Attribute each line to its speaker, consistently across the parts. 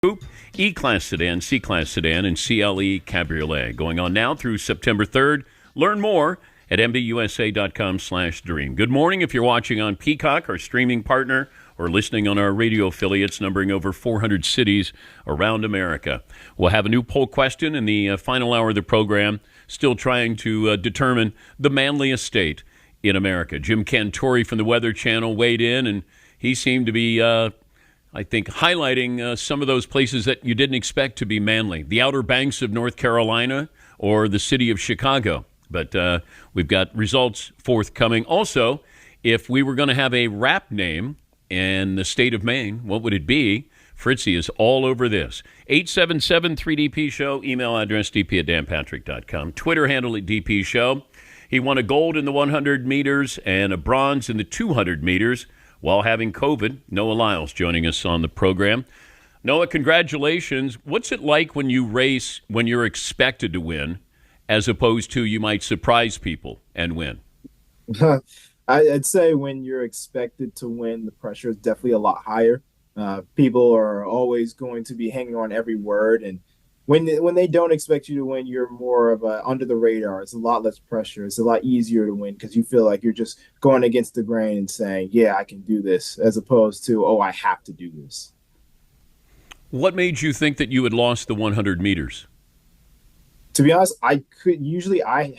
Speaker 1: Coupe, E-Class sedan, C-Class sedan, and CLE Cabriolet. Going on now through September 3rd. Learn more at mbusa.com/dream. Good morning if you're watching on Peacock, our streaming partner, or listening on our radio affiliates numbering over 400 cities around America. We'll have a new poll question in the final hour of the program, still trying to determine the manliest state in America. Jim Cantori from the Weather Channel weighed in, and he seemed to be I think, highlighting some of those places that you didn't expect to be manly. The Outer Banks of North Carolina or the city of Chicago. But we've got results forthcoming. Also, if we were going to have a rap name in the state of Maine, what would it be? Fritzy is all over this. 877-3DP Show, email address dp@danpatrick.com, Twitter handle at DP Show. He won a gold in the 100 meters and a bronze in the 200 meters. While having COVID. Noah Lyles joining us on the program. Noah, congratulations. What's it like when you race when you're expected to win as opposed to you might surprise people and win?
Speaker 2: I'd say when you're expected to win, the pressure is definitely a lot higher. People are always going to be hanging on every word, and when they don't expect you to win, you're more of a under the radar. It's a lot less pressure. It's a lot easier to win because you feel like you're just going against the grain and saying, yeah, I can do this, as opposed to, oh, I have to do this.
Speaker 1: What made you think that you had lost the 100 meters?
Speaker 2: To be honest, I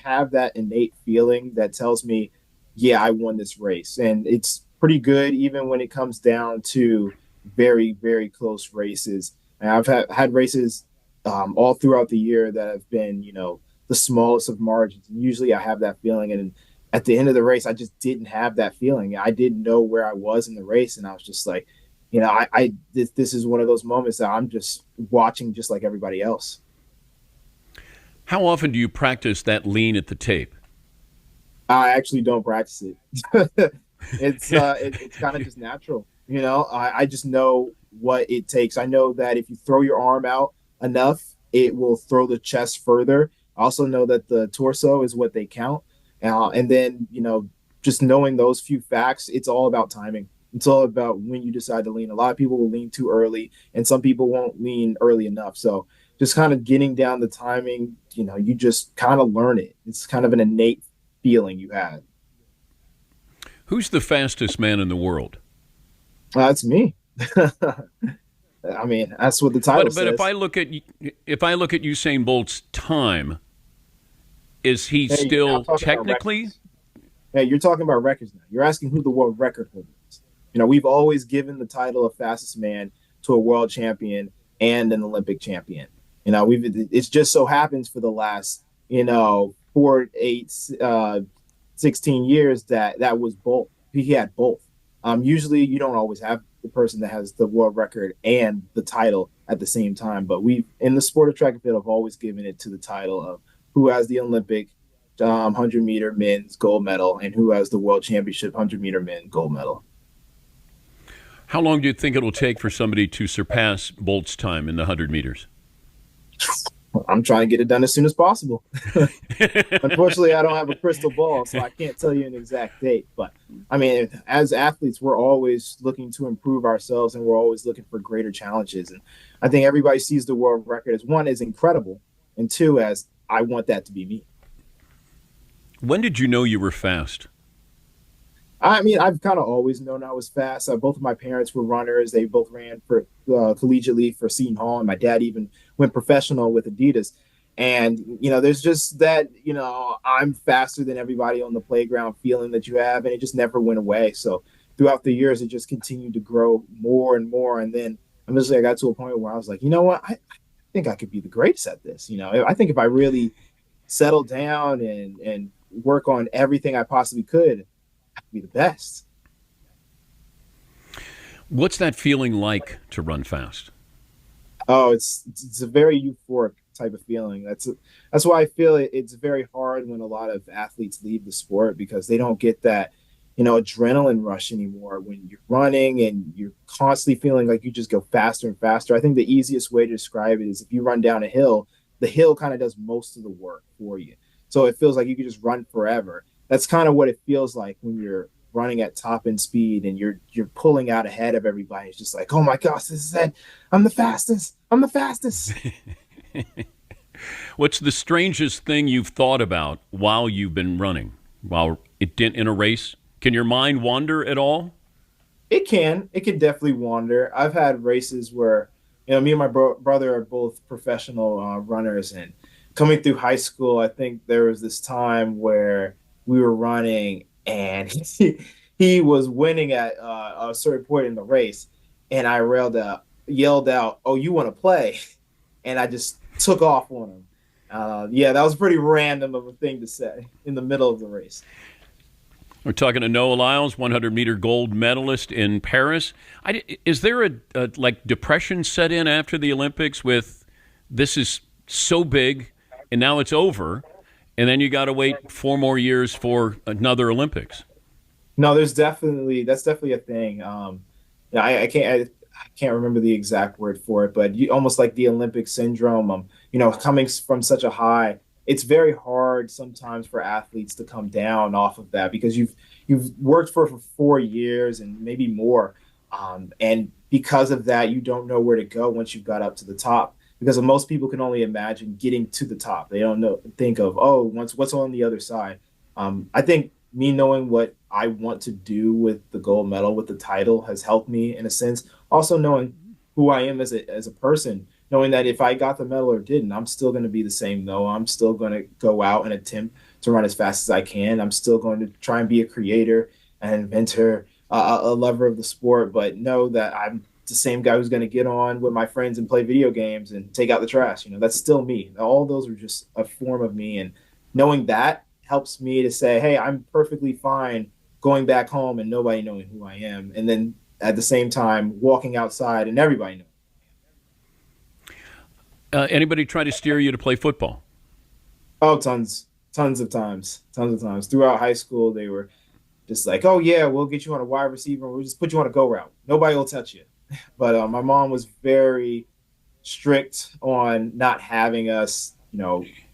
Speaker 2: have that innate feeling that tells me, yeah, I won this race. And it's pretty good even when it comes down to very, very close races. And I've had races all throughout the year that have been, the smallest of margins. And usually I have that feeling. And at the end of the race, I just didn't have that feeling. I didn't know where I was in the race. And I was just like, this is one of those moments that I'm just watching just like everybody else.
Speaker 1: How often do you practice that lean at the tape?
Speaker 2: I actually don't practice it. It's kind of just natural. I just know what it takes. I know that if you throw your arm out enough, it will throw the chest further. I also know that the torso is what they count. And then, just knowing those few facts, it's all about timing. It's all about when you decide to lean. A lot of people will lean too early, and some people won't lean early enough. So just kind of getting down the timing, you just kind of learn it. It's kind of an innate feeling you had.
Speaker 1: Who's the fastest man in the world?
Speaker 2: That's me. I mean, that's what the title says.
Speaker 1: But if I look at Usain Bolt's time, is he still technically?
Speaker 2: Hey, you're talking about records now. You're asking who the world record holder is. We've always given the title of fastest man to a world champion and an Olympic champion. It's just so happens for the last 4, 8, 16 years that was Bolt. He had both. Usually, you don't always have the person that has the world record and the title at the same time. But we, in the sport of track and field, have always given it to the title of who has the Olympic 100-meter men's gold medal and who has the world championship 100-meter men gold medal.
Speaker 1: How long do you think it'll take for somebody to surpass Bolt's time in the 100 meters?
Speaker 2: I'm trying to get it done as soon as possible. Unfortunately, I don't have a crystal ball, so I can't tell you an exact date. But, I mean, as athletes, we're always looking to improve ourselves, and we're always looking for greater challenges. And I think everybody sees the world record as, one, as incredible, and two, as I want that to be me.
Speaker 1: When did you know you were fast?
Speaker 2: I mean, I've kind of always known I was fast. Both of my parents were runners. They both ran for collegiately for Seton Hall, and my dad even went professional with Adidas. And, there's just that, I'm faster than everybody on the playground feeling that you have, and it just never went away. So throughout the years, it just continued to grow more and more. And then eventually I got to a point where I was like, you know what? I think I could be the greatest at this. I think if I really settle down and work on everything I possibly could, I could be the best.
Speaker 1: What's that feeling like to run fast?
Speaker 2: Oh, it's a very euphoric type of feeling. That's why I feel it's very hard when a lot of athletes leave the sport because they don't get that, adrenaline rush anymore when you're running and you're constantly feeling like you just go faster and faster. I think the easiest way to describe it is if you run down a hill, the hill kind of does most of the work for you. So it feels like you could just run forever. That's kind of what it feels like when you're running at top end speed and you're pulling out ahead of everybody. It's just like, oh my gosh, this is it. I'm the fastest. I'm the fastest.
Speaker 1: What's the strangest thing you've thought about while you've been running, while it didn't in a race? Can your mind wander at all?
Speaker 2: It can. It can definitely wander. I've had races where, me and my brother are both professional runners, and coming through high school, I think there was this time where we were running, and he was winning at a certain point in the race, and I yelled out, "Oh, you want to play?" And I just took off on him. Yeah, that was pretty random of a thing to say in the middle of the race.
Speaker 1: We're talking to Noah Lyles, 100-meter gold medalist in Paris. Is there a depression set in after the Olympics with this is so big and now it's over, and then you got to wait 4 more years for another Olympics?
Speaker 2: No, that's definitely a thing. I can't remember the exact word for it, but almost like the Olympic syndrome. Coming from such a high, it's very hard sometimes for athletes to come down off of that because you've worked for 4 years and maybe more, and because of that, you don't know where to go once you've got up to the top. Because most people can only imagine getting to the top. They don't think of what's on the other side. I think me knowing what I want to do with the gold medal, with the title, has helped me in a sense. Also knowing who I am as a person. Knowing that if I got the medal or didn't, I'm still going to be the same, though. I'm still going to go out and attempt to run as fast as I can. I'm still going to try and be a creator, an inventor, a lover of the sport, but know that I'm the same guy who's going to get on with my friends and play video games and take out the trash. That's still me. All those are just a form of me. And knowing that helps me to say, hey, I'm perfectly fine going back home and nobody knowing who I am. And then at the same time, walking outside and everybody knowing.
Speaker 1: Anybody try to steer you to play football?
Speaker 2: Oh, tons of times. Throughout high school, they were just like, oh, yeah, we'll get you on a wide receiver. We'll just put you on a go route. Nobody will touch you. But my mom was very strict on not having us,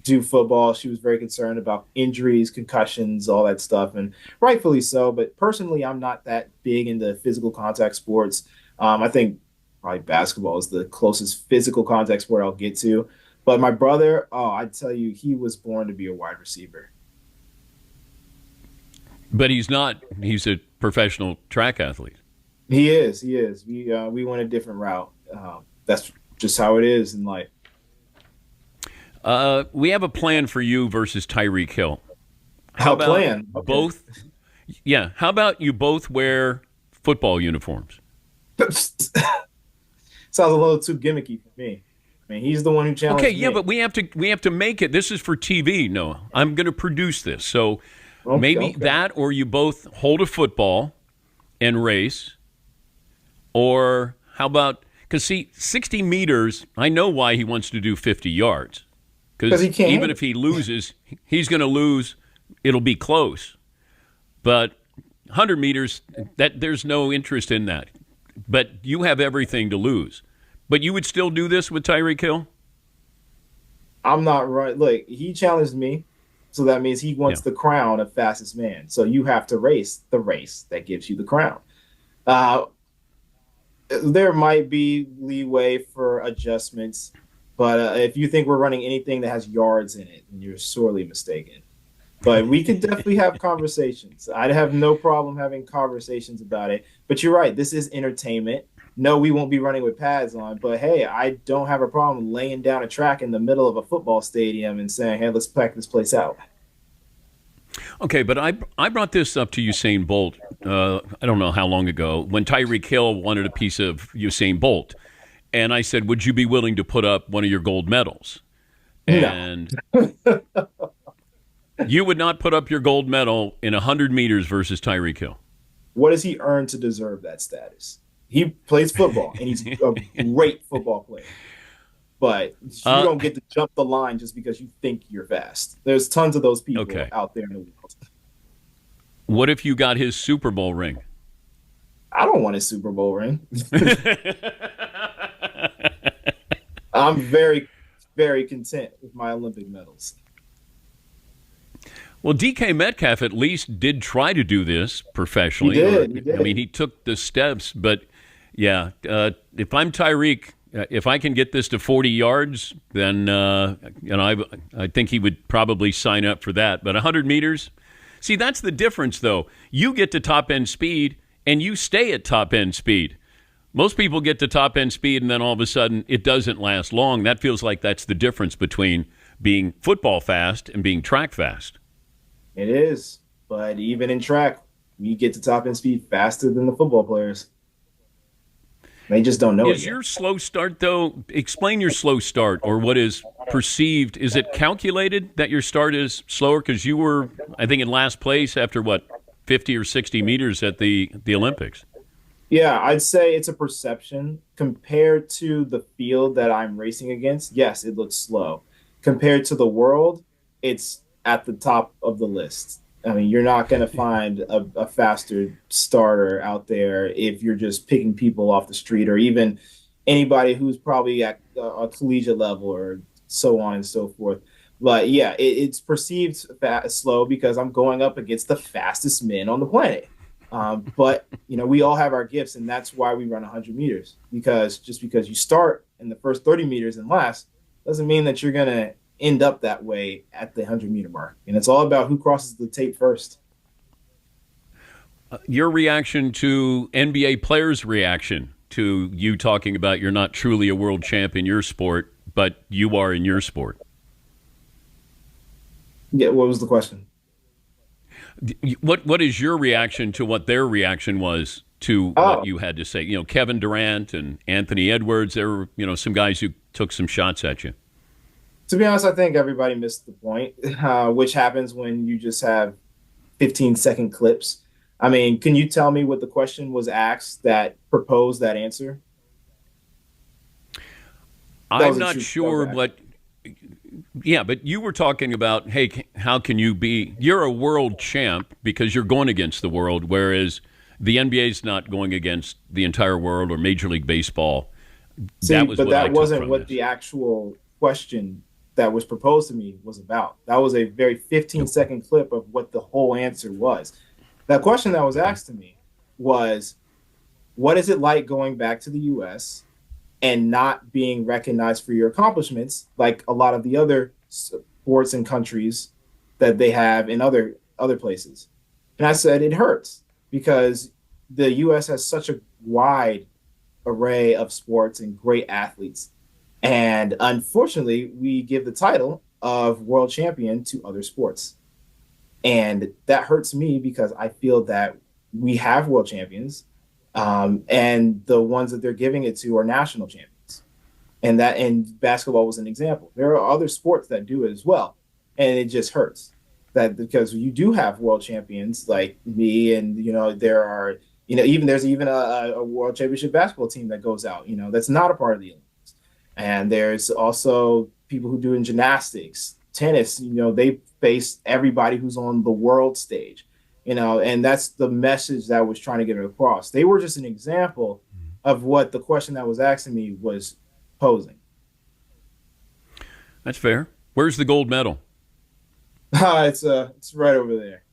Speaker 2: do football. She was very concerned about injuries, concussions, all that stuff, and rightfully so. But personally, I'm not that big into physical contact sports. I think probably basketball is the closest physical contact sport I'll get to. But my brother, I tell you, he was born to be a wide receiver.
Speaker 1: But he's not. He's a professional track athlete.
Speaker 2: He is. We went a different route. That's just how it is in life.
Speaker 1: We have a plan for you versus Tyreek Hill.
Speaker 2: How about plan? Okay.
Speaker 1: Both? Yeah. How about you both wear football uniforms?
Speaker 2: Sounds a little too gimmicky for me. I mean, he's the one who challenged me.
Speaker 1: Okay, yeah, but we have to make it. This is for TV, Noah. I'm going to produce this, so maybe that, or you both hold a football and race, or how about? Because see, 60 meters. I know why he wants to do 50 yards. Because even if he loses, he's going to lose. It'll be close, but 100 meters. There's no interest in that. But you have everything to lose. But you would still do this with Tyreek Hill?
Speaker 2: I'm not right. Look, he challenged me, so that means he wants the crown of fastest man. So you have to race the race that gives you the crown. There might be leeway for adjustments, but if you think we're running anything that has yards in it, then you're sorely mistaken. But we could definitely have conversations. I'd have no problem having conversations about it. But you're right. This is entertainment. No, we won't be running with pads on. But, hey, I don't have a problem laying down a track in the middle of a football stadium and saying, hey, let's pack this place out.
Speaker 1: Okay, but I brought this up to Usain Bolt, I don't know how long ago, when Tyreek Hill wanted a piece of Usain Bolt. And I said, would you be willing to put up one of your gold medals? And you would not put up your gold medal in 100 meters versus Tyreek Hill.
Speaker 2: What does he earn to deserve that status? He plays football, and he's a great football player. But you don't get to jump the line just because you think you're fast. There's tons of those people out there in the world.
Speaker 1: What if you got his Super Bowl ring?
Speaker 2: I don't want his Super Bowl ring. I'm very, very content with my Olympic medals.
Speaker 1: Well, DK Metcalf at least did try to do this professionally.
Speaker 2: He did.
Speaker 1: I mean, he took the steps, but yeah, if I'm Tyreek, if I can get this to 40 yards, then I think he would probably sign up for that. But 100 meters, see, that's the difference, though. You get to top end speed, and you stay at top end speed. Most people get to top end speed, and then all of a sudden, it doesn't last long. That feels like that's the difference between being football fast and being track fast.
Speaker 2: It is, but even in track, we get to top end speed faster than the football players. They just don't know it.
Speaker 1: Is your slow start, though? Explain your slow start, or what is perceived. Is it calculated that your start is slower? Because you were, I think, in last place after, 50 or 60 meters at the Olympics?
Speaker 2: Yeah, I'd say it's a perception. Compared to the field that I'm racing against, yes, it looks slow. Compared to the world, it's at the top of the list. I mean, you're not going to find a faster starter out there if you're just picking people off the street, or even anybody who's probably at a collegiate level, or so on and so forth. But yeah, it's perceived slow because I'm going up against the fastest men on the planet. But we all have our gifts, and that's why we run 100 meters. Because just because you start in the first 30 meters and last doesn't mean that you're going to end up that way at the 100-meter mark. And it's all about who crosses the tape first.
Speaker 1: Your reaction to NBA players' reaction to you talking about you're not truly a world champ in your sport, but you are in your sport.
Speaker 2: Yeah, what was the question?
Speaker 1: What is your reaction to what their reaction was to what you had to say? Kevin Durant and Anthony Edwards, there were, some guys who took some shots at you.
Speaker 2: To be honest, I think everybody missed the point, which happens when you just have 15-second clips. I mean, can you tell me what the question was asked that proposed that answer?
Speaker 1: I'm not sure, but you were talking about, hey, how can you be – you're a world champ because you're going against the world, whereas the NBA's not going against the entire world or Major League Baseball.
Speaker 2: That wasn't what the actual question that was proposed to me was about. That was a very 15-second clip of what the whole answer was. That question that was asked to me was, what is it like going back to the U.S. and not being recognized for your accomplishments like a lot of the other sports and countries that they have in other places? And I said, it hurts because the U.S. has such a wide array of sports and great athletes. And unfortunately, we give the title of world champion to other sports. And that hurts me because I feel that we have world champions, and the ones that they're giving it to are national champions. And basketball was an example. There are other sports that do it as well. And it just hurts that because you do have world champions like me, and, there are, there's even a world championship basketball team that goes out, that's not a part of the Olympics. And there's also people who do in gymnastics, tennis, they face everybody who's on the world stage, and that's the message that I was trying to get across. They were just an example of what the question that was asking me was posing.
Speaker 1: That's fair. Where's the gold medal?
Speaker 2: It's right over there.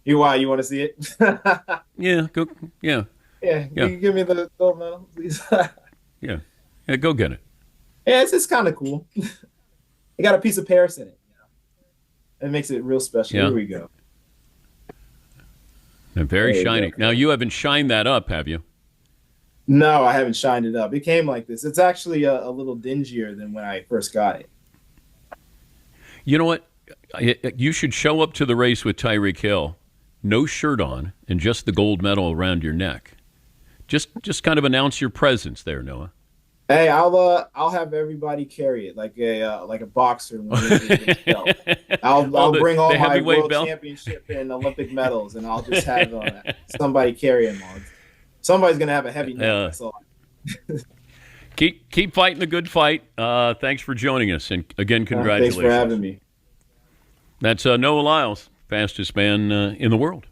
Speaker 2: You want to see it?
Speaker 1: Yeah, go. Yeah.
Speaker 2: Yeah. Can you give me the gold medal, please?
Speaker 1: Yeah, go get it.
Speaker 2: Yeah, it's kind of cool. It got a piece of Paris in it. It makes it real special. Yeah. Here we go.
Speaker 1: And very shiny. Now, you haven't shined that up, have you?
Speaker 2: No, I haven't shined it up. It came like this. It's actually a little dingier than when I first got it.
Speaker 1: You know what? You should show up to the race with Tyreek Hill, no shirt on, and just the gold medal around your neck. Just kind of announce your presence there, Noah.
Speaker 2: Hey, I'll have everybody carry it like a boxer. I'll bring all my world championship and Olympic medals, and I'll just have somebody carry them all. Somebody's gonna have a heavy neck. That's all.
Speaker 1: Keep fighting the good fight. Thanks for joining us, and again, congratulations.
Speaker 2: Thanks for having me.
Speaker 1: That's Noah Lyles, fastest man in the world.